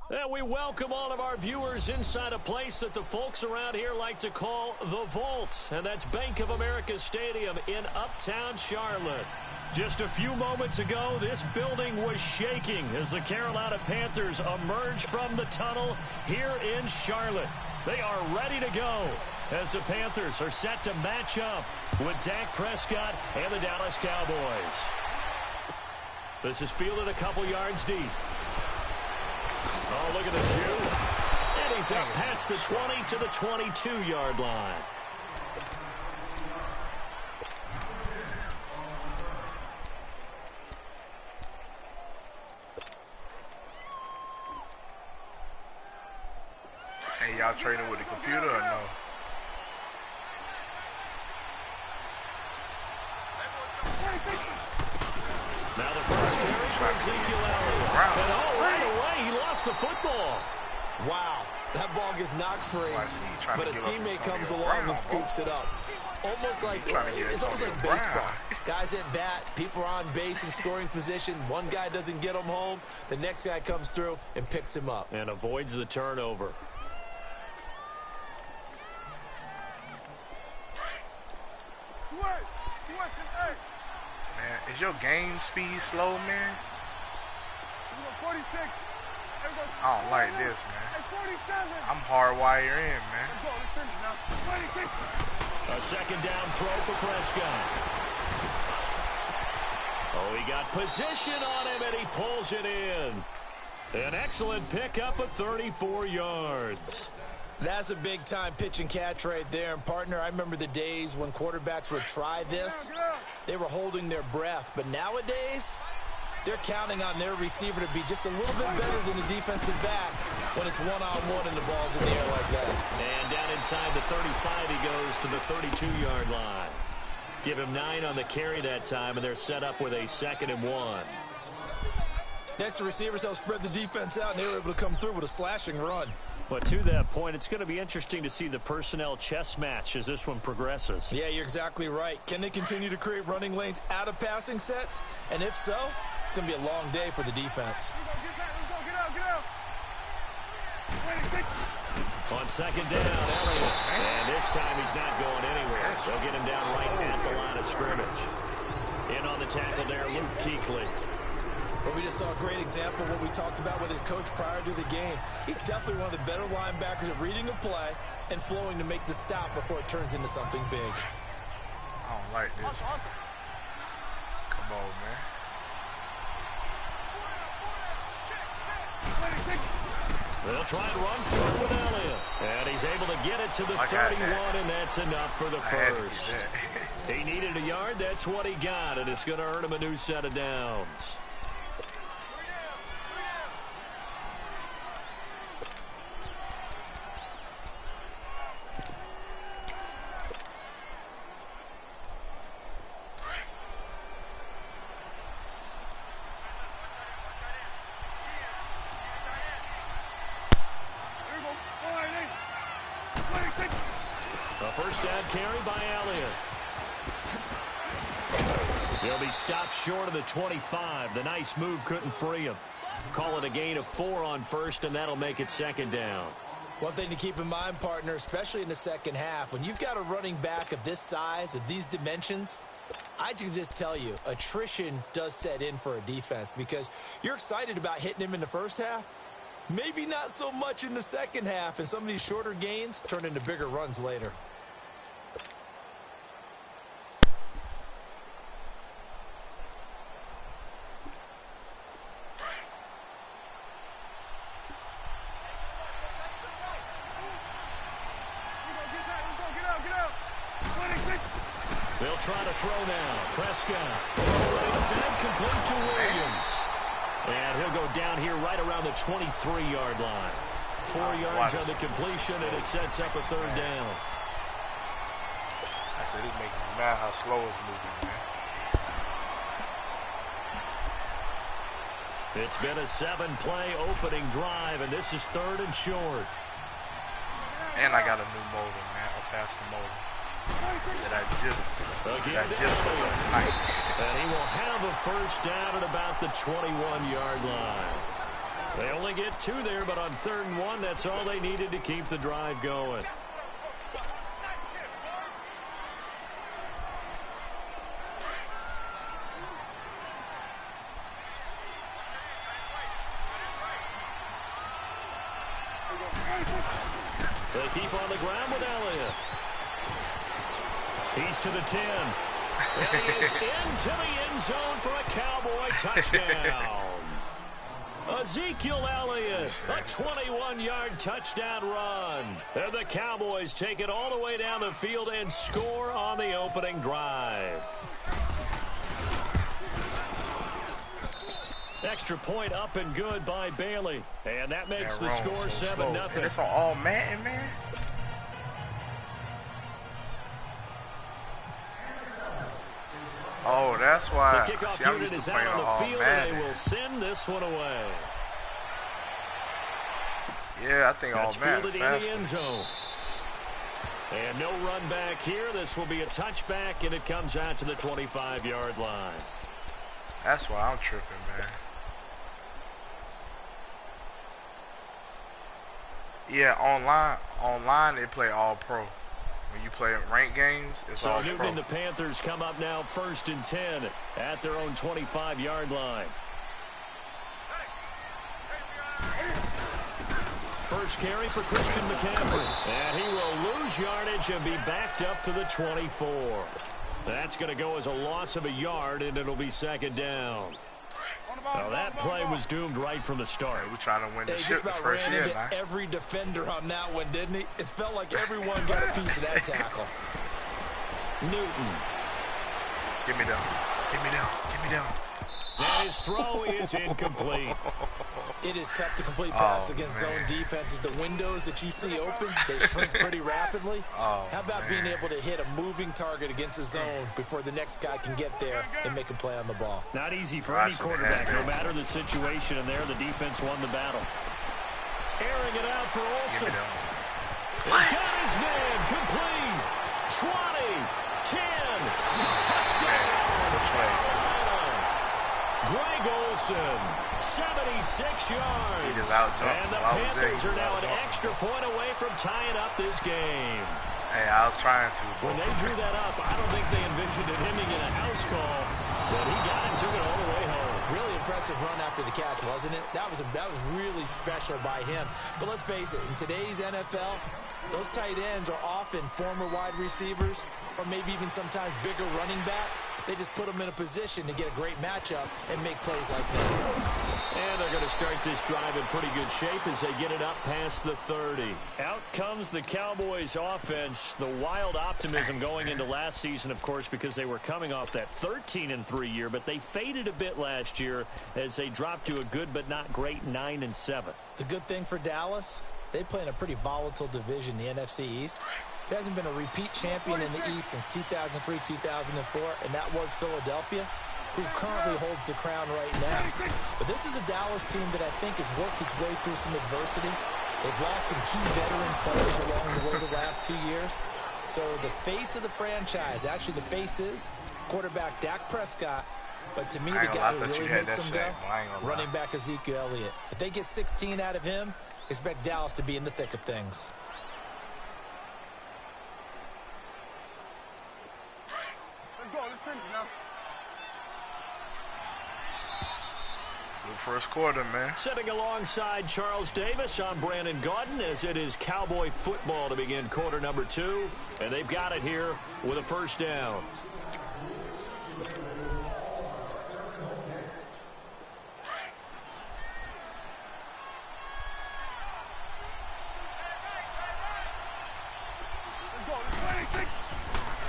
And we welcome all of our viewers inside a place that the folks around here like to call the Vault. And that's Bank of America Stadium in Uptown Charlotte. Just a few moments ago, this building was shaking as the Carolina Panthers emerged from the tunnel here in Charlotte. They are ready to go as the Panthers are set to match up with Dak Prescott and the Dallas Cowboys. This is fielded a couple yards deep. Oh, look at the Jew. And he's up past the 20 to the 22-yard line. Hey, y'all trading with the computer or no? Now the first carry for Ezekiel Elliott. And right away, he lost the football. Wow, that ball gets knocked free, but a teammate comes along and scoops it up. Almost like, it's almost like baseball. Guys at bat, people are on base in scoring position. One guy doesn't get him home. The next guy comes through and picks him up. And avoids the turnover. Man, is your game speed slow, man? I don't like this, man. I'm hardwired in, man. A second down throw for Prescott. Oh, he got position on him, and he pulls it in. An excellent pickup of 34 yards. That's a big-time pitch and catch right there. And, partner, I remember the days when quarterbacks would try this. They were holding their breath. But nowadays, they're counting on their receiver to be just a little bit better than the defensive back when it's one-on-one and the ball's in the air like that. And down inside the 35, he goes to the 32-yard line. Give him 9 on the carry that time, and they're set up with a 2nd and 1. Next, the receivers help spread the defense out, and they were able to come through with a slashing run. But to that point, it's going to be interesting to see the personnel chess match as this one progresses. Yeah, you're exactly right. Can they continue to create running lanes out of passing sets? And if so, it's going to be a long day for the defense. On second down, Elliott. And this time he's not going anywhere. They'll get him down right at the line of scrimmage. In on the tackle there, Luke Kuechly. But we just saw a great example of what we talked about with his coach prior to the game. He's definitely one of the better linebackers at reading a play and flowing to make the stop before it turns into something big. I don't like this. Come on, man. They'll try and run through with Elliott. And he's able to get it to the 31, and that's enough for the first. He needed a yard. That's what he got, and it's going to earn him a new set of downs. First down carry by Elliott. He'll be stopped short of the 25. The nice move couldn't free him. Call it a gain of 4 on first, and that'll make it 2nd down. One thing to keep in mind, partner, especially in the second half, when you've got a running back of this size, of these dimensions, I can just tell you, attrition does set in for a defense because you're excited about hitting him in the first half. Maybe not so much in the second half, and some of these shorter gains turn into bigger runs later. They'll try to throw now. Prescott. Inside, complete to Williams. And he'll go down here right around the 23-yard line. 4 yards on the completion, and it sets up a 3rd down. I said, it's making me mad how slow it's moving, man. It's been a 7-play opening drive, and this is 3rd and short. And I got a new motor, man, a faster motor. That I just and he will have a first down at about the 21-yard line. They only get 2 there, but on 3rd and 1, that's all they needed to keep the drive going. They keep on the ground with Elliott. He's to the 10. And he is into the end zone for a Cowboy touchdown. Ezekiel Elliott, a 21-yard touchdown run. And the Cowboys take it all the way down the field and score on the opening drive. Extra point up and good by Bailey. And that makes the score 7-0. It's all Madden, man. Oh, that's why. The kickoff See, I'm unit used to is playing out on all the field, Madden. and they will send this one away. Yeah, I think That's all Madden fielded in the faster. end zone. And no run back here. This will be a touchback, and it comes out to the 25-yard line. That's why I'm tripping, man. Yeah, online they play all pro. When you play ranked games, it's all So Newton pro. and the Panthers come up now 1st and 10 at their own 25-yard line. First carry for Christian McCaffrey. And he will lose yardage and be backed up to the 24. That's going to go as a loss of a yard, and it'll be 2nd down. Now, that play was doomed right from the start. We're trying to win the He ship just the about first ran year, into man. every defender on that one, didn't he? It felt like everyone got a piece of that tackle. Newton. Give me down. Give me down. Give me down. And his throw is incomplete. It is tough to complete passes against zone defenses. The windows that you see open, they shrink pretty rapidly. How about being able to hit a moving target against a zone before the next guy can get there and make a play on the ball? Not easy for any quarterback. No matter the situation, and there the defense won the battle. Airing it out for Olsen. Got his man complete. 20, 10, touchdown. Greg Olsen, 76 yards. And the Panthers are now an extra point away from tying up this game. Hey, I was trying to. When they drew that up, I don't think they envisioned him in a house call, but he got and took it all the way home. Really impressive run after the catch, wasn't it? That was really special by him. But let's face it, in today's NFL, those tight ends are often former wide receivers or maybe even sometimes bigger running backs. They just put them in a position to get a great matchup and make plays like that. And they're going to start this drive in pretty good shape as they get it up past the 30. Out comes the Cowboys offense. The wild optimism going into last season, of course, because they were coming off that 13-3 year, but they faded a bit last year as they dropped to a good but not great 9-7. The good thing for Dallas, they play in a pretty volatile division, the NFC East. There hasn't been a repeat champion in the East since 2003, 2004, and that was Philadelphia, who currently holds the crown right now. But this is a Dallas team that I think has worked its way through some adversity. They've lost some key veteran players along the way the last 2 years. So the face of the franchise, actually the face is quarterback Dak Prescott, but to me the guy who really makes them go, running back Ezekiel Elliott. If they get 16 out of him, expect Dallas to be in the thick of things. Good first quarter, man. Sitting alongside Charles Davis, I'm Brandon Gaudin, as it is Cowboy football to begin quarter number 2. And they've got it here with a first down.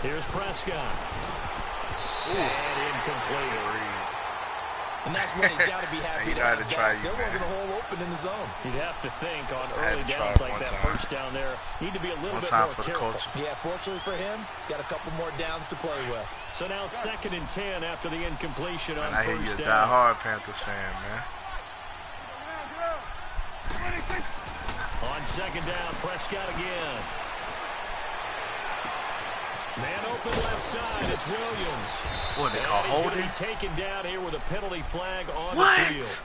Here's Prescott. And incomplete. And that's when he's got to be happy to have that. There wasn't a hole open in the zone. You'd have to think on early downs like that, first down there, need to be a little bit more careful. Yeah, fortunately for him, got a couple more downs to play with. So now 2nd and 10 after the incompletion on I first down. I hear you a die-hard Panthers fan, man. On 2nd down, Prescott again. Man open left side, it's Williams. What, they call holding? He's going to be taken down here with a penalty flag on the field.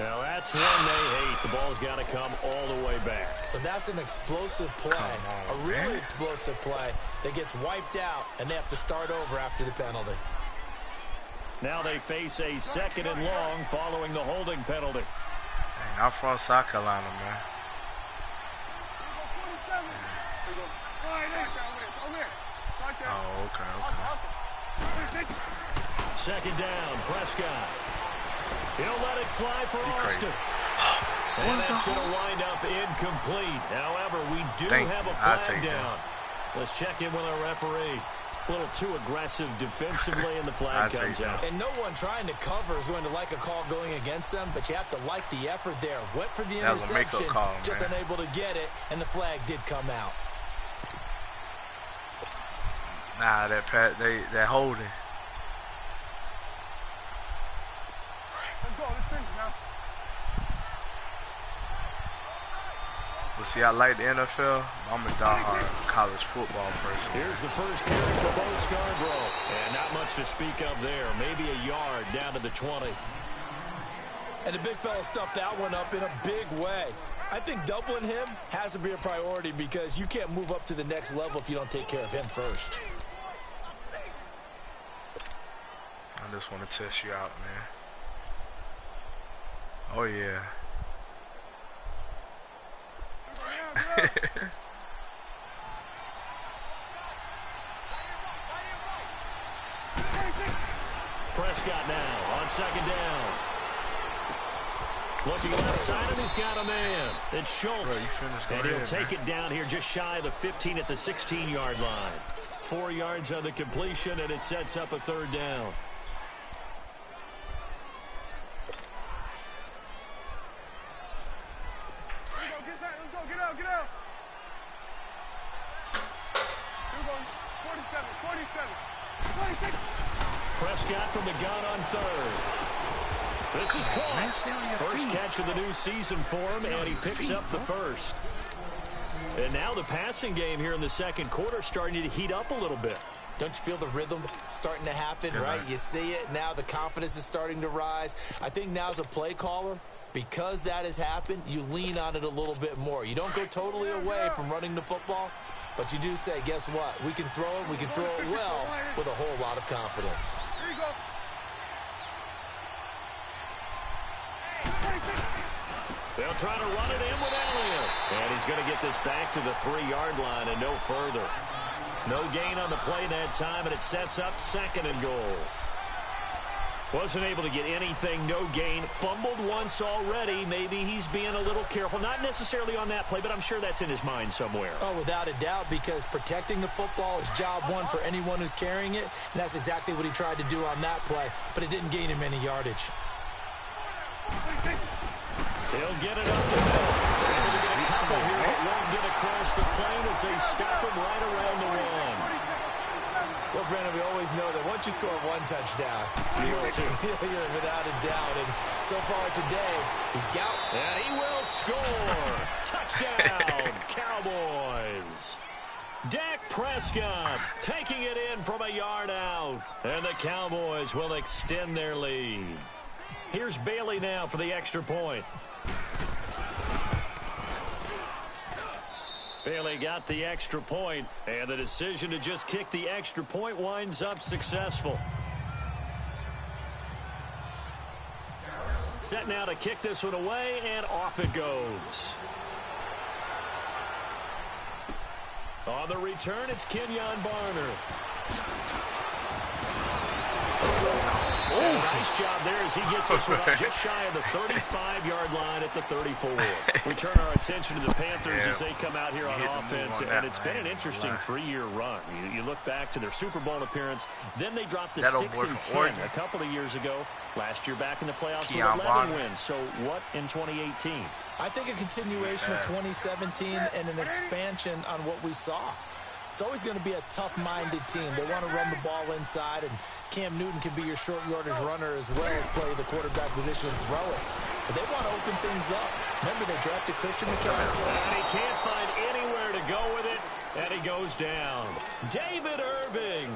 Now that's one they hate. The ball's got to come all the way back. So that's an explosive play, a really explosive play that gets wiped out, and they have to start over after the penalty. Now they face a 2nd and long following the holding penalty. Dang, I'm from South Carolina, man. Oh, okay. 2nd down, Prescott. He'll let it fly for Austin. And that's going to wind up incomplete. However, we do have a flag down. Let's check in with our referee. A little too aggressive defensively, and the flag comes out. And no one trying to cover is going to like a call going against them, but you have to like the effort there. Went for the interception, just unable to get it, and the flag did come out. Nah, they're holding. Let's go. Let's finish now. But see, I like the NFL. I'm a diehard college football person. Here's the first carry for Bo Scarborough. And not much to speak of there. Maybe a yard down to the 20. And the big fella stuffed that one up in a big way. I think doubling him has to be a priority because you can't move up to the next level if you don't take care of him first. I just want to test you out, man. Oh, yeah. Prescott now on 2nd down. Looking outside him, he's got a man. It's Schultz. And he'll take it down here just shy of the 15 at the 16-yard line. 4 yards on the completion, and it sets up a 3rd down. Get out. 47. Prescott from the gun on 3rd. This is caught. First catch of the new season for him, and he picks up the 1st. And now the passing game here in the 2nd quarter starting to heat up a little bit. Don't you feel the rhythm starting to happen, right? You see it. Now the confidence is starting to rise. I think now as a play caller, because that has happened, you lean on it a little bit more. You don't go totally away from running the football, but you do say, guess what? We can throw it. We can throw it well with a whole lot of confidence. Here you go. They'll try to run it in with Elliott. And he's going to get this back to the 3-yard line and no further. No gain on the play that time, and it sets up 2nd and goal. Wasn't able to get anything, no gain. Fumbled once already. Maybe he's being a little careful. Not necessarily on that play, but I'm sure that's in his mind somewhere. Oh, without a doubt, because protecting the football is job one for anyone who's carrying it. And that's exactly what he tried to do on that play, but it didn't gain him any yardage. He'll get it up the middle. Able to get a couple here, but won't get across the plane as they stop him right around the 1. Well, Brandon, we always know that once you score 1 touchdown, you're failure without a doubt. And so far today, he's got it. And he will score. Touchdown, Cowboys. Dak Prescott taking it in from a yard out. And the Cowboys will extend their lead. Here's Bailey now for the extra point. Bailey got the extra point, and the decision to just kick the extra point winds up successful. Set now to kick this one away, and off it goes. On the return, it's Kenyon Barner. Nice job there as he gets this one up just shy of the 35-yard line at the 34. We turn our attention to the Panthers as they come out here on offense, and it's been an interesting 3-year run. You look back to their Super Bowl appearance, then they dropped to 6-10 a couple of years ago. Last year back in the playoffs with 11 wins. So what in 2018? I think a continuation of 2017 and an expansion on what we saw. It's always going to be a tough-minded team. They want to run the ball inside, and Cam Newton can be your short yardage runner as well as play the quarterback position and throw it. But they want to open things up. Remember, they drafted Christian McCaffrey. And he can't find anywhere to go with it, and he goes down. David Irving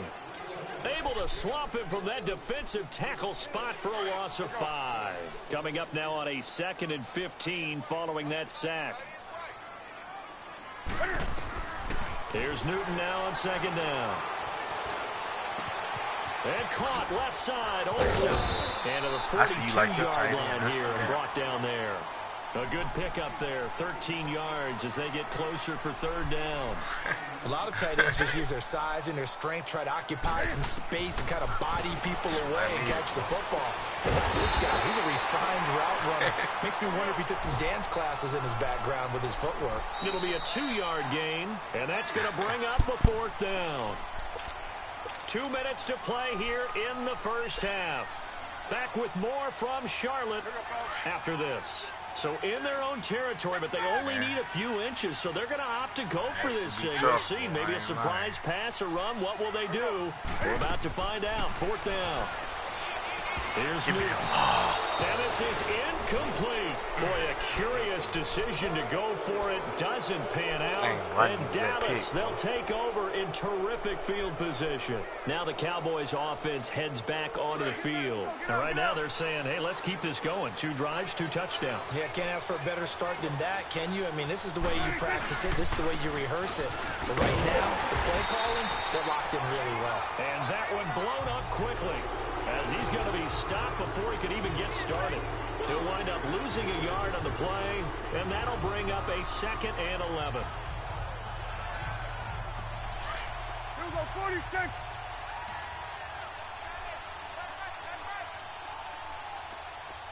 able able to swamp him from that defensive tackle spot for a loss of 5. Coming up now on a 2nd and 15 following that sack. Here's Newton now on 2nd down. And caught left side also. And to the 42-yard line here and brought down there. A good pickup there, 13 yards as they get closer for 3rd down. A lot of tight ends just use their size and their strength, try to occupy some space and kind of body people away and catch the football. But not this guy. He's a refined route runner. Makes me wonder if he took some dance classes in his background with his footwork. It'll be a 2-yard gain, and that's going to bring up a 4th down. 2 minutes to play here in the first half. Back with more from Charlotte after this. So in their own territory, but they only need a few inches, so they're going to opt to go for this thing. We'll see. Maybe a surprise pass or run. What will they do? We're about to find out. 4th down. Here's Newton. And this is incomplete. Boy, a curious decision to go for it. Doesn't pan out. And Dallas, they'll take over in terrific field position. Now the Cowboys offense heads back onto the field. And right now they're saying, hey, let's keep this going. 2 drives, 2 touchdowns. Yeah, can't ask for a better start than that, can you? I mean, this is the way you practice it. This is the way you rehearse it. But right now, the play calling, they're locked in really well. And that one blown up quickly, as he's going to be stopped before he could even get started. He'll wind up losing a yard on the play, and that'll bring up a 2nd and 11. Here we go, 46.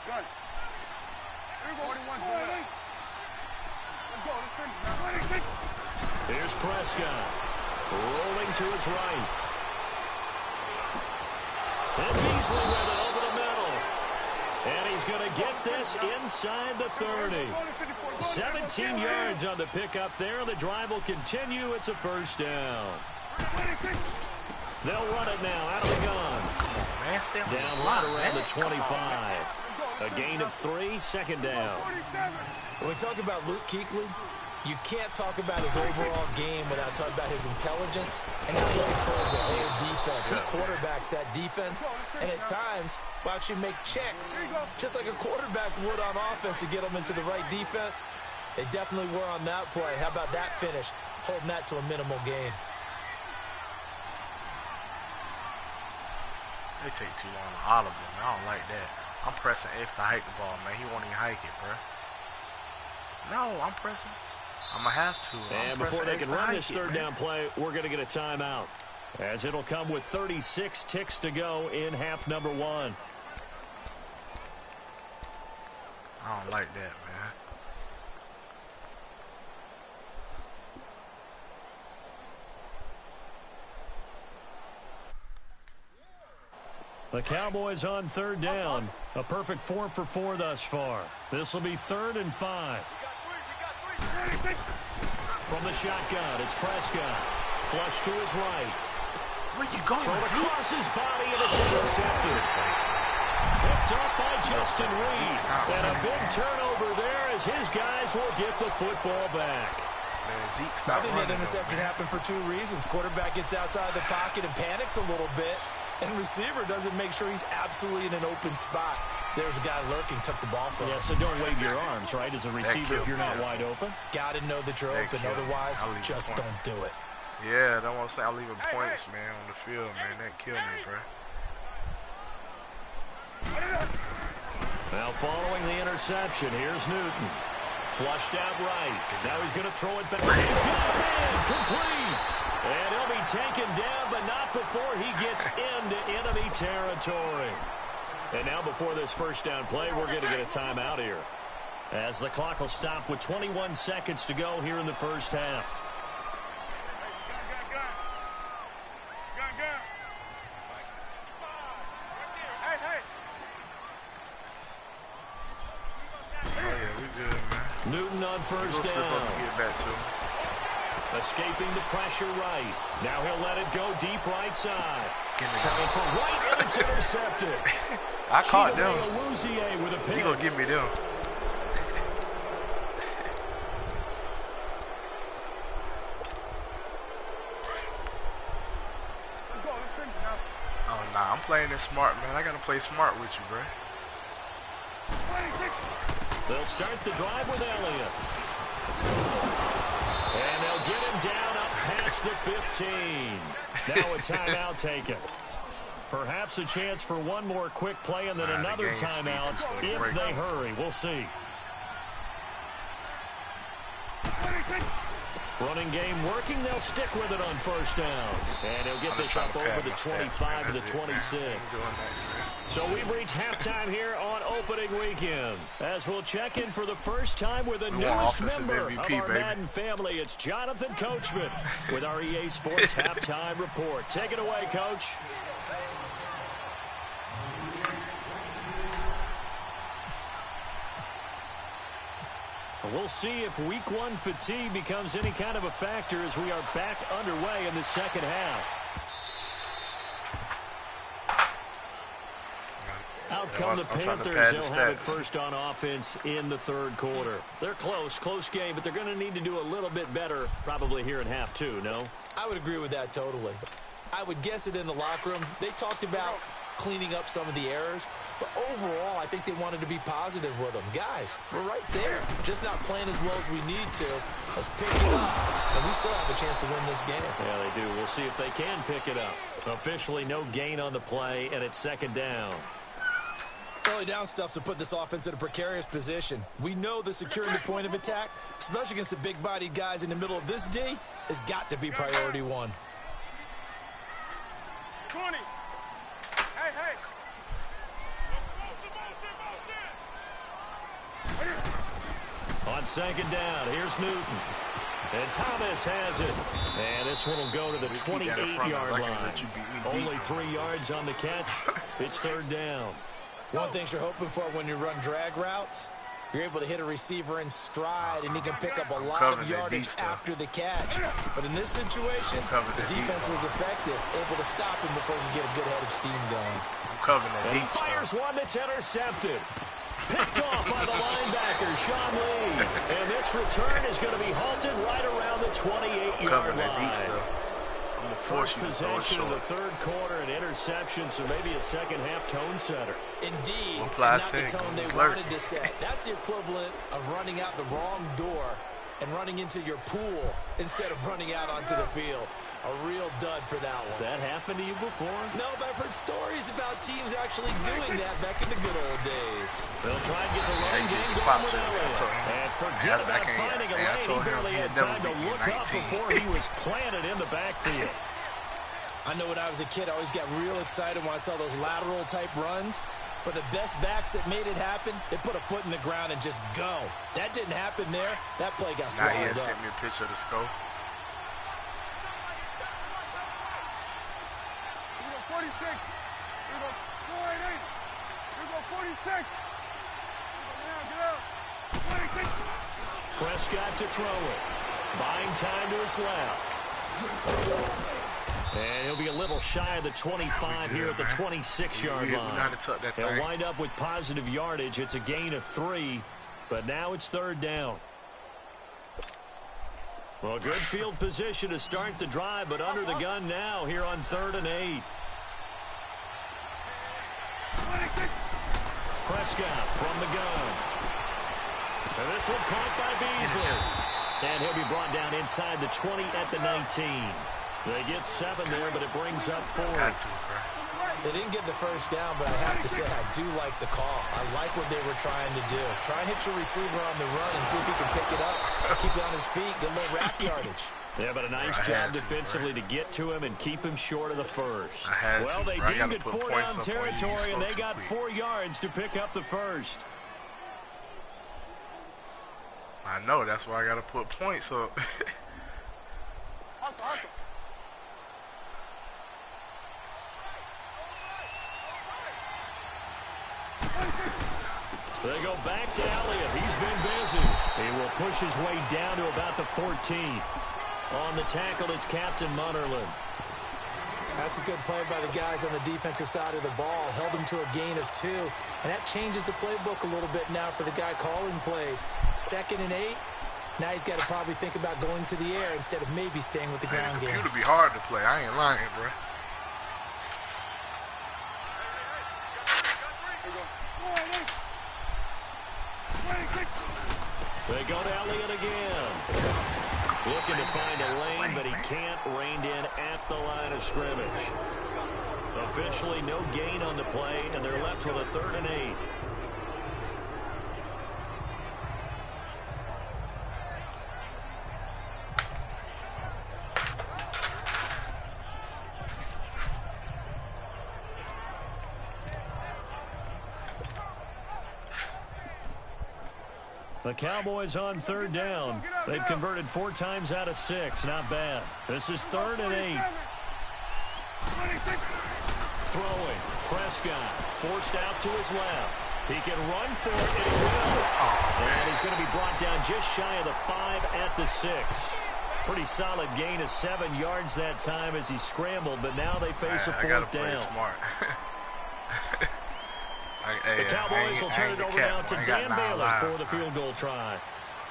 Good. Here we go, 41. Let's go, let's finish now. 26. Here's Prescott, rolling to his right. And Beasley with it over the middle. And he's going to get this inside the 30. 17 yards on the pickup there. The drive will continue. It's a 1st down. They'll run it now out of the gun. Down right around the 25. A gain of 3, 2nd down. When we talk about Luke Kuechly, you can't talk about his overall game without talking about his intelligence and how he controls the whole defense. He quarterbacks that defense, and at times will actually make checks, just like a quarterback would on offense to get them into the right defense. They definitely were on that play. How about that finish, holding that to a minimal gain? They take too long to audible, man. I don't like that. I'm pressing X to hike the ball, man. He won't even hike it, bro. No, I'm pressing. I'm going to have to. And before they can run this 3rd down play, we're going to get a timeout, as it'll come with 36 ticks to go in half number 1. I don't like that, man. The Cowboys on 3rd down. A perfect 4 for 4 thus far. This will be 3rd and 5. From the shotgun, it's Prescott. Flush to his right. Where you going? Throw across his body, and it's intercepted. Picked up by Justin Reed. And a big turnover there as his guys will get the football back. Man, Zeke, I think that interception happened for 2 reasons. Quarterback gets outside the pocket and panics a little bit, and receiver doesn't make sure he's absolutely in an open spot. So there's a guy lurking, took the ball from him. Yeah, so don't wave your arms, right, as a receiver if you're not wide open. Got to know that you're open. Otherwise, just don't do it. Yeah, that's what I'm saying. I'm leaving points, man, on the field, man. That killed me, bro. Now following the interception, here's Newton. Flushed out right. Now he's going to throw it back. He's got it in, complete. And he'll be taken down, but not before he gets into enemy territory. And now before this 1st down play, we're going to get a timeout here, as the clock will stop with 21 seconds to go here in the first half. Newton on 1st down. Get back to him. Escaping the pressure right. Now he'll let it go deep right side. Trying for right, and it's intercepted. I caught them. With a pick. He gonna give me them. I'm playing it smart, man. I gotta play smart with you, bro. They'll start the drive with Elliott. And they'll get him down up past the 15. Now a timeout taken. Perhaps a chance for one more quick play and then another timeout if they hurry. We'll see. Running game working. They'll stick with it on first down. And he'll get this up over the 25 to the 26. So we've reached halftime here on opening weekend. As we'll check in for the first time with the newest member of our Madden family. It's Jonathan Coachman with our EA Sports Halftime Report. Take it away, Coach. We'll see if week one fatigue becomes any kind of a factor as we are back underway in the second half. Out come the Panthers. They'll have it first on offense in the third quarter. They're close game, but they're going to need to do a little bit better probably here in half two, no? I would agree with that totally. I would guess it in the locker room. They talked about cleaning up some of the errors, but overall, I think they wanted to be positive with them. Guys, we're right there. Just not playing as well as we need to. Let's pick it up, and we still have a chance to win this game. Yeah, they do. We'll see if they can pick it up. Officially no gain on the play, and it's second down. Early down stuff's to put this offense in a precarious position. We know that securing the point of attack, especially against the big-bodied guys in the middle of this D, has got to be priority one. 20. Hey. On second down, here's Newton. And Thomas has it. And this one will go to the 28-yard line. Only 3 yards on the catch. It's third down. One thing you're hoping for when you run drag routes, you're able to hit a receiver in stride, and he can pick up a lot of yardage after the catch. But in this situation, the defense was effective, able to stop him before he could get a good head of steam going. I'm covering the deep fires one that's intercepted. Picked off by the linebacker, Sean Lee. And this return is going to be halted right around the 28-yard line. First possession of the third quarter, an interception, so maybe a second-half tone setter. Indeed, and not the tone they wanted to set. That's the equivalent of running out the wrong door and running into your pool instead of running out onto the field. A real dud for that one. Has that happened to you before? No, but I've heard stories about teams actually doing that back in the good old days. They'll try and get the running game going with Elliott. And forget about finding a lane. He barely had time to look up before he was planted in the backfield. I know when I was a kid, I always got real excited when I saw those lateral-type runs. But the best backs that made it happen, they put a foot in the ground and just go. That didn't happen there. That play got swallowed up. Now he sent me a picture of the scope. 46. Here we go 488. Here we go 46. Get out. 26. Prescott to throw it. Buying time to his left. And he'll be a little shy of the 25 here at the 26-yard line. He'll wind up with positive yardage. It's a gain of 3, but now it's third down. Well, good field position to start the drive, but under the gun now here on 3rd and 8. Prescott from the gun. And this one caught by Beasley. And he'll be brought down inside the 20 at the 19. They get 7 there, but it brings up 4. They didn't get the first down, but I have to say I do like the call. I like what they were trying to do. Try and hit your receiver on the run and see if he can pick it up, keep it on his feet, get a little wrap yardage. Yeah, but a nice job defensively to get to him and keep him short of the first. Well, they deemed it 4-down territory, and they got 4 yards to pick up the first. I know, that's why I got to put points up. They go back to Elliott. He's been busy. He will push his way down to about the 14. On the tackle, it's Captain Munnerlyn. That's a good play by the guys on the defensive side of the ball. Held him to a gain of 2. And that changes the playbook a little bit now for the guy calling plays. 2nd and 8. Now he's got to probably think about going to the air instead of maybe staying with the ground game. It would be hard to play. I ain't lying, bro. They go to Elliott again. Looking to find a lane, but he can't. Reined in at the line of scrimmage. Officially no gain on the play, and they're left with a 3rd and 8. The Cowboys on 3rd down. They've converted 4 times out of 6. Not bad. This is 3rd and 8. Throwing. Prescott forced out to his left. He can run for it, and he will. And he's going to be brought down just shy of the 5 at the 6. Pretty solid gain of 7 yards that time as he scrambled, but now they face a 4th down. Smart. The Cowboys will turn it over now to Dan Bailey for the field goal try.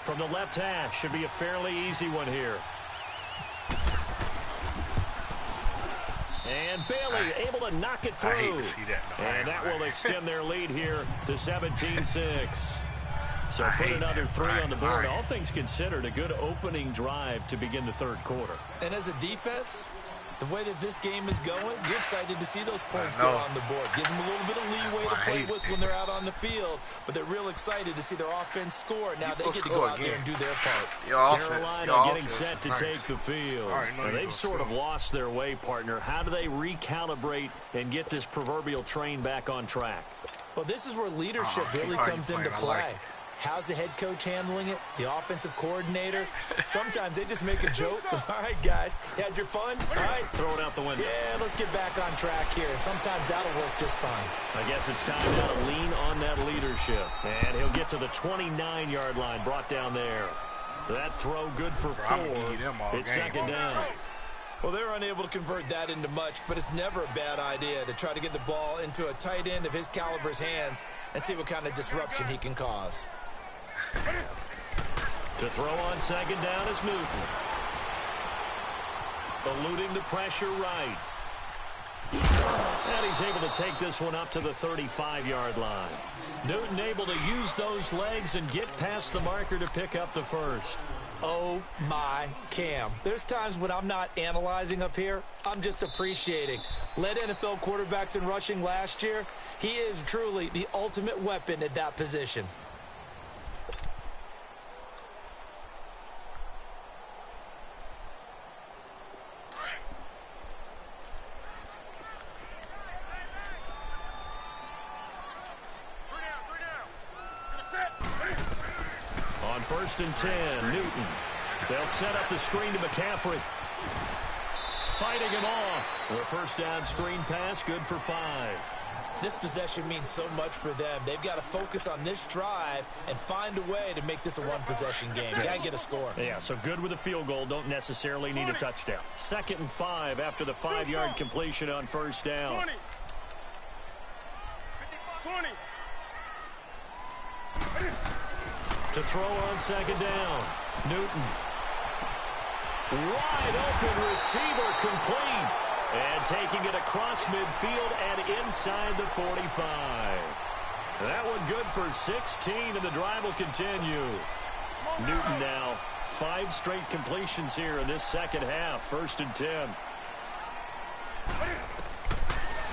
From the left hash, should be a fairly easy one here. And Bailey able to knock it through. I hate to see that. And that will extend their lead here to 17-6. So put another 3 on the board. All things considered, a good opening drive to begin the 3rd quarter. And as a defense, the way that this game is going, you're excited to see those points go on the board. Gives them a little bit of leeway to play with when they're out on the field, but they're real excited to see their offense score. Now they get to go out there and do their part. Carolina getting set to take the field. They've sort of lost their way, partner. How do they recalibrate and get this proverbial train back on track? Well, this is where leadership really comes into play. How's the head coach handling it? The offensive coordinator? Sometimes they just make a joke. All right, guys, you had your fun? All right. Throw it out the window. Yeah, let's get back on track here. And sometimes that'll work just fine. I guess it's time now to lean on that leadership. And he'll get to the 29-yard line, brought down there. That throw good for 4. It's 2nd down. Well, they're unable to convert that into much, but it's never a bad idea to try to get the ball into a tight end of his caliber's hands and see what kind of disruption he can cause. To throw on 2nd down is Newton. Eluding the pressure right. And he's able to take this one up to the 35-yard line. Newton able to use those legs and get past the marker to pick up the 1st. Oh, my Cam. There's times when I'm not analyzing up here. I'm just appreciating. Led NFL quarterbacks in rushing last year. He is truly the ultimate weapon at that position. On 1st and 10, Newton. They'll set up the screen to McCaffrey. Fighting him off. The 1st down screen pass, good for 5. This possession means so much for them. They've got to focus on this drive and find a way to make this a one-possession game. Got to get a score. Yeah, so good with a field goal. Don't necessarily need a touchdown. 2nd and 5 after the 5-yard completion on 1st down. 20. 20. To throw on 2nd down. Newton. Wide open receiver complete. And taking it across midfield and inside the 45. That one good for 16, and the drive will continue. Newton now 5 straight completions here in this 2nd half. 1st and 10.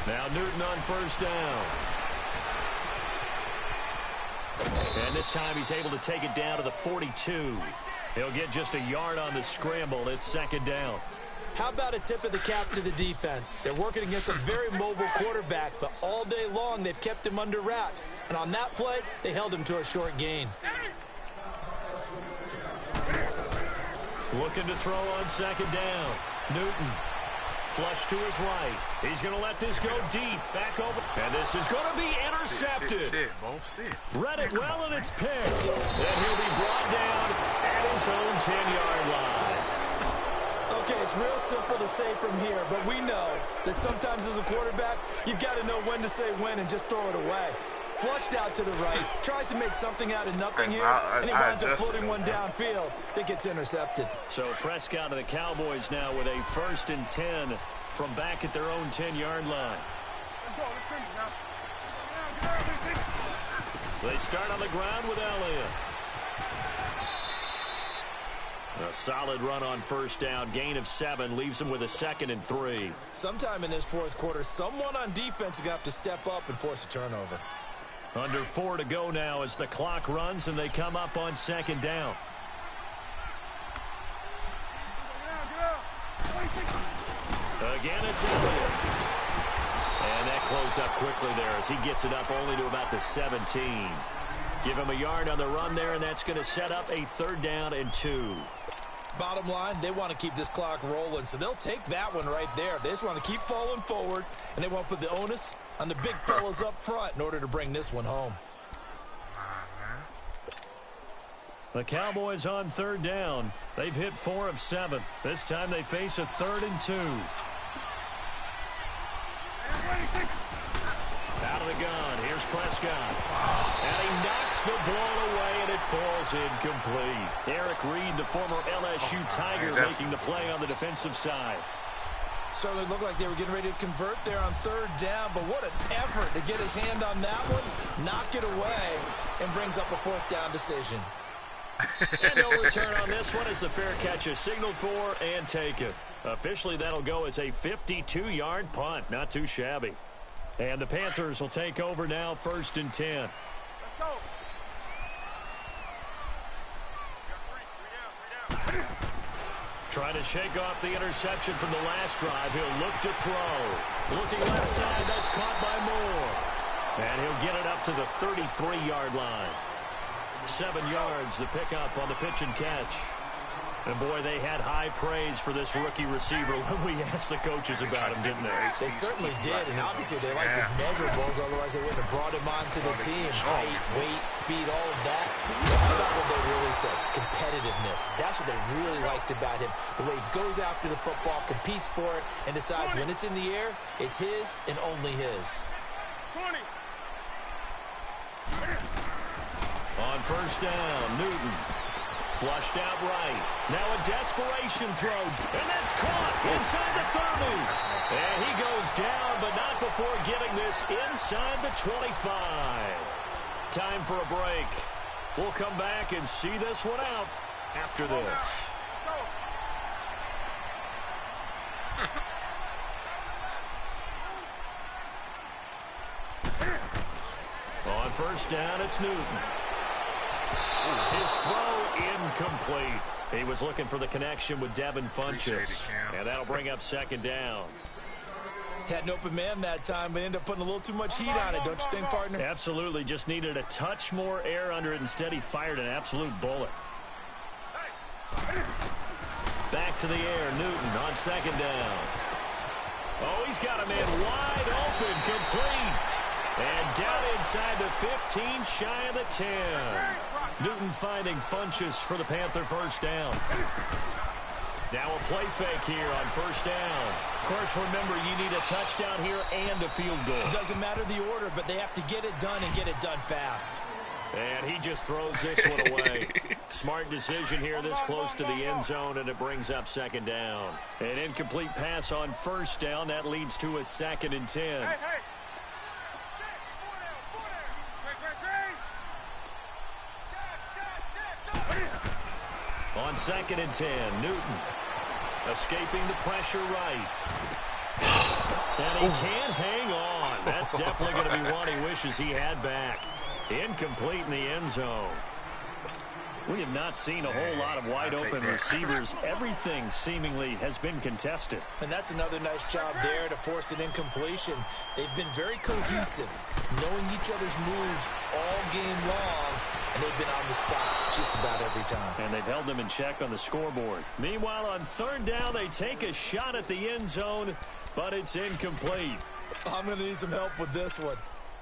Now Newton on 1st down. And this time he's able to take it down to the 42. He'll get just a yard on the scramble. It's 2nd down. How about a tip of the cap to the defense? They're working against a very mobile quarterback, but all day long they've kept him under wraps. And on that play, they held him to a short gain. Looking to throw on 2nd down. Newton. Flush to his right. He's going to let this go deep. Back over. And this is going to be intercepted. Sit. Read it well, and it's picked. And he'll be brought down at his own 10-yard line. Okay, it's real simple to say from here, but we know that sometimes as a quarterback, you've got to know when to say when and just throw it away. Flushed out to the right, tries to make something out of nothing here, and he winds up floating one downfield that gets intercepted. So Prescott and the Cowboys now with a 1st and 10 from back at their own 10-yard line. Let's go. Let's finish now. They start on the ground with Elliott. A solid run on first down. Gain of 7 leaves them with a 2nd and 3. Sometime in this fourth quarter, someone on defense is going to have to step up and force a turnover. Under 4 to go now as the clock runs and they come up on 2nd down. Again, it's Elliott. And that closed up quickly there as he gets it up only to about the 17. Give him a yard on the run there, and that's going to set up a 3rd down and 2. Bottom line, they want to keep this clock rolling, so they'll take that one right there. They just want to keep falling forward, and they want to put the onus on the big fellas up front in order to bring this one home. The Cowboys on 3rd down. They've hit 4 of 7. This time they face a 3rd and 2. Out of the gun. Here's Prescott. And he knocks the ball away, and it falls incomplete. Eric Reed, the former LSU Tiger, making the play on the defensive side. Certainly looked like they were getting ready to convert there on 3rd down, but what an effort to get his hand on that one, knock it away, and brings up a 4th down decision. And no return on this one as the fair catch is signaled for and taken. Officially, that'll go as a 52-yard punt. Not too shabby. And the Panthers will take over now, 1st and 10. Let's go. Trying to shake off the interception from the last drive. He'll look to throw. Looking left side, that's caught by Moore. And he'll get it up to the 33-yard line. 7 yards, the pickup on the pitch and catch. And, boy, they had high praise for this rookie receiver when we asked the coaches about him, didn't they? They certainly did, and obviously they liked his measurables, otherwise they wouldn't have brought him onto the team. Height, weight, speed, all of that. But how about what they really said? Competitiveness. That's what they really liked about him. The way he goes after the football, competes for it, and decides when it's in the air, it's his and only his. 20. On 1st down, Newton. Flushed out right. Now a desperation throw. And that's caught inside the 30. And he goes down, but not before getting this inside the 25. Time for a break. We'll come back and see this one out after this. On 1st down, it's Newton. His throw incomplete. He was looking for the connection with Devin Funchess. And that'll bring up 2nd down. Had an open man that time, but ended up putting a little too much heat on it, don't you think, partner? Absolutely. Just needed a touch more air under it. Instead, he fired an absolute bullet. Back to the air. Newton on 2nd down. Oh, he's got a man wide open. Complete. And down inside the 15, shy of the 10. Newton finding Funchess for the Panther 1st down. Now a play fake here on 1st down. Of course, remember, you need a touchdown here and a field goal. It doesn't matter the order, but they have to get it done and get it done fast. And he just throws this one away. Smart decision here this close to the end zone, and it brings up 2nd down. An incomplete pass on 1st down. That leads to a 2nd and 10. Hey. On 2nd and 10, Newton escaping the pressure right. And he can't hang on. That's definitely going to be one he wishes he had back. Incomplete in the end zone. We have not seen a whole lot of wide-open receivers. Everything seemingly has been contested. And that's another nice job there to force an incompletion. They've been very cohesive, knowing each other's moves all game long, and they've been on the spot just about every time. And they've held them in check on the scoreboard. Meanwhile, on 3rd down, they take a shot at the end zone, but it's incomplete. I'm going to need some help with this one.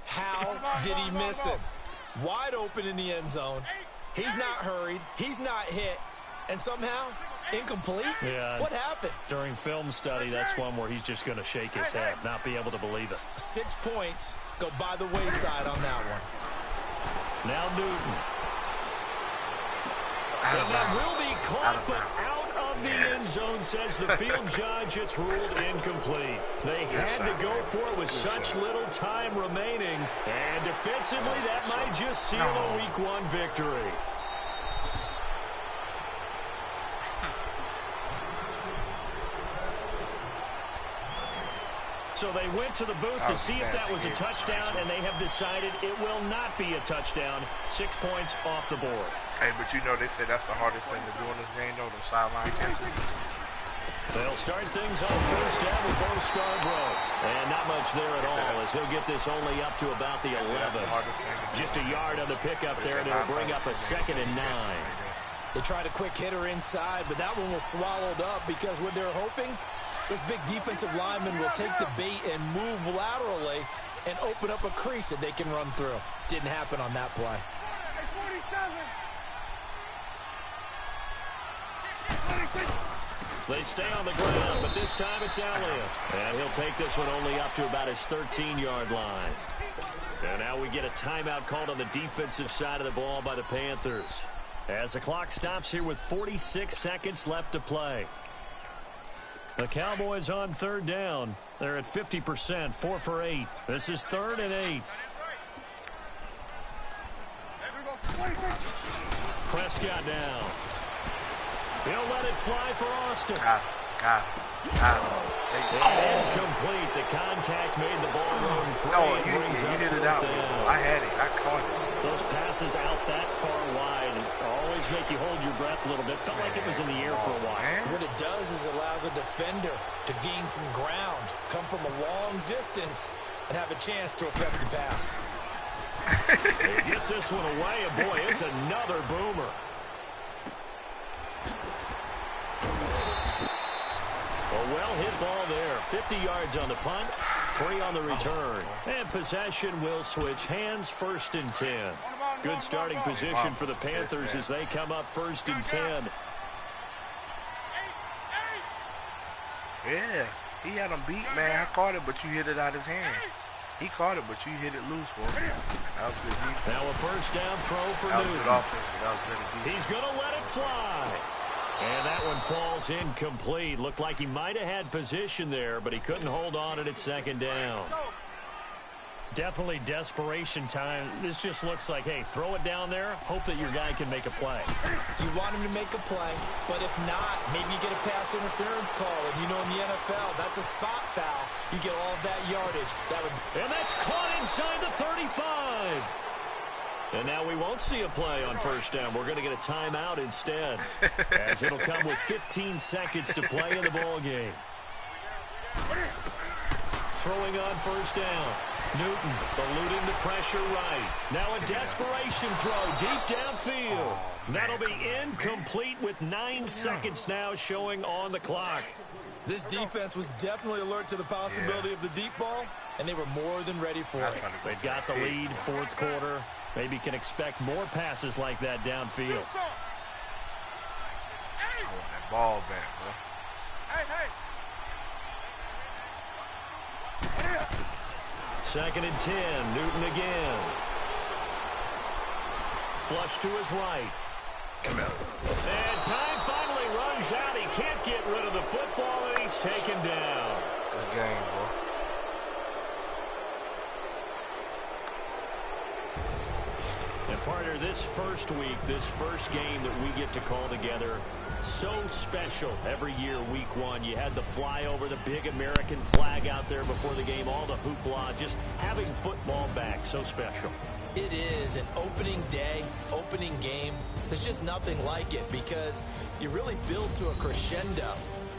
How did he miss him? Wide open in the end zone. He's not hurried. He's not hit. And somehow, incomplete? Yeah. What happened? During film study, that's one where he's just going to shake his head, not be able to believe it. 6 points go by the wayside on that one. Now Newton. And that will be caught, but out of the end zone, says the field judge. It's ruled incomplete. They had to go for it with such little time remaining. And defensively, that might just seal a Week 1 victory. So they went to the booth to see if that was a touchdown, and they have decided it will not be a touchdown. 6 points off the board. Hey, but you know they said that's the hardest thing to do in this game, though, those sideline catches. They'll start things on first down with Bo Scarborough. And not much there at all, as he'll get this only up to about the 11. Just a yard on the pickup there, and it'll bring up a 2nd and 9. They tried a quick hitter inside, but that one was swallowed up because when they're hoping, this big defensive lineman will take the bait and move laterally and open up a crease that they can run through. Didn't happen on that play. They stay on the ground, but this time it's Elliott. And he'll take this one only up to about his 13-yard line. And now we get a timeout called on the defensive side of the ball by the Panthers, as the clock stops here with 46 seconds left to play. The Cowboys on third down. They're at 50%, 4 for 8. This is 3rd and 8. Prescott down. He'll let it fly for Austin. Got it. Incomplete. The contact made the ball run free. No, you hit it out. I had it. I caught it. Those passes out that far wide always make you hold your breath a little bit. Felt like it was in the air for a while. What it does is it allows a defender to gain some ground, come from a long distance, and have a chance to affect the pass. He gets this one away, and boy, it's another boomer. A well-hit ball there. 50 yards on the punt, 3 on the return. And possession will switch hands, 1st and 10. Good starting position for the Panthers as they come up 1st and 10. Yeah, he had him beat, man. I caught it, but you hit it out his hand. He caught it, but you hit it loose, boy. That was good defense. Now a first down throw for Newton. Newton. That was good offense, but that was good defense. He's going to let it fly. And that one falls incomplete. Looked like he might have had position there, but he couldn't hold on it at 2nd down. Definitely desperation time. This just looks like, hey, throw it down there, hope that your guy can make a play. You want him to make a play, but if not, maybe you get a pass interference call. And you know in the NFL, that's a spot foul. You get all of that yardage. And that's caught inside the 35. And now we won't see a play on first down. We're going to get a timeout instead, as it'll come with 15 seconds to play in the ball game. Throwing on first down. Newton eluding the pressure right. Now a desperation throw deep downfield. That'll be incomplete with 9 seconds now showing on the clock. This defense was definitely alert to the possibility of the deep ball, and they were more than ready for it. They've got the lead, 4th quarter. Maybe can expect more passes like that downfield. I want that ball back, bro. Hey. 2nd and 10. Newton again. Flush to his right. Come out. And time finally runs out. He can't get rid of the football, and he's taken down. Good game, bro. And partner, this first week, this first game that we get to call together, so special every year, week 1. You had the flyover, the big American flag out there before the game, all the hoopla, just having football back, so special. It is an opening day, opening game. There's just nothing like it because you really build to a crescendo.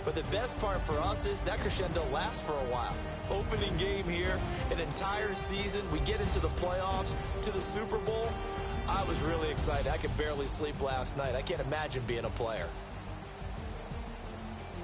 But the best part for us is that crescendo lasts for a while. Opening game here, an entire season. We get into the playoffs, to the Super Bowl. I was really excited. I could barely sleep last night. I can't imagine being a player.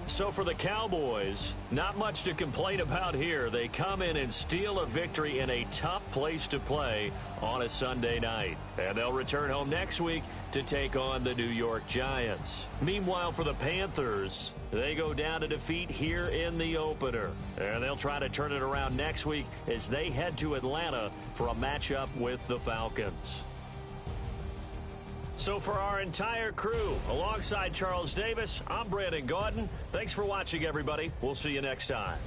So for the Cowboys, not much to complain about here. They come in and steal a victory in a tough place to play on a Sunday night. And they'll return home next week to take on the New York Giants. Meanwhile, for the Panthers, they go down to defeat here in the opener. And they'll try to turn it around next week as they head to Atlanta for a matchup with the Falcons. So for our entire crew, alongside Charles Davis, I'm Brandon Gaudin. Thanks for watching, everybody. We'll see you next time.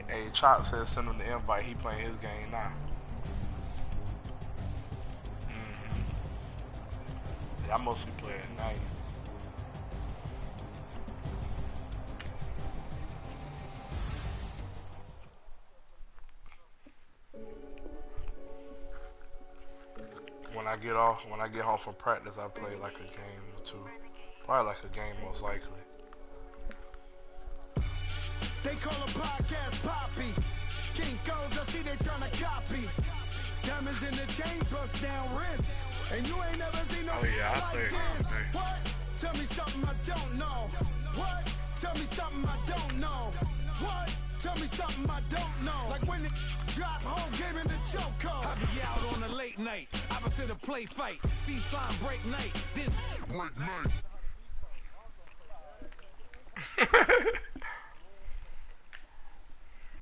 Hey, Chop said send him the invite. He playing his game now. Yeah, I mostly play at night. When I get home from practice, I play like a game or two. Probably like a game, most likely. They call a podcast Poppy. King goes, I see they tryna copy. Diamonds in the chains, bust down wrists. And you ain't never seen no I play like this. What? Tell me something I don't know. What? Tell me something I don't know. What? Tell me something I don't know. Like when it drop home, gave him the chokehold. I be out on a late night, opposite a play fight. See sign break night, this break night.